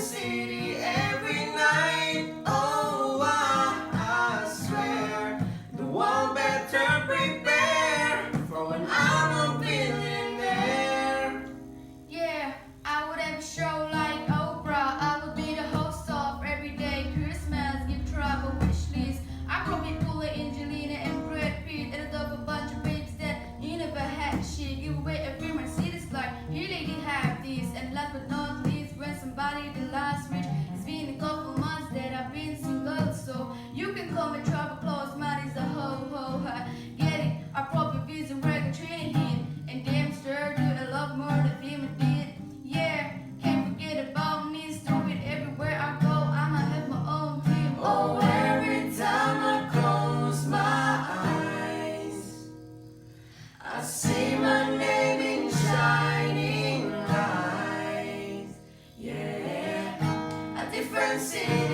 city every night. Oh, I swear the world better prepare for when I'm a billionaire. Yeah, I would have a show like Oprah. I would be the host of Everyday Christmas, give travel wish list. I probably pull Angelina and Brad Pitt, and a bunch of babes that you never had shit. Give away every Mercedes like here lady have this. And last but not least, when somebody the last rich, it's been a couple months that I've been single, so you can call me travel close. Mine is a ho. Get it? I probably visit record train hit, and damn sure do a lot more than him did. Yeah, can't forget about me. Stupid everywhere I go. I'ma have my own team. Oh, every time I close my eyes, I see my name in shining lights. Yeah, a different city.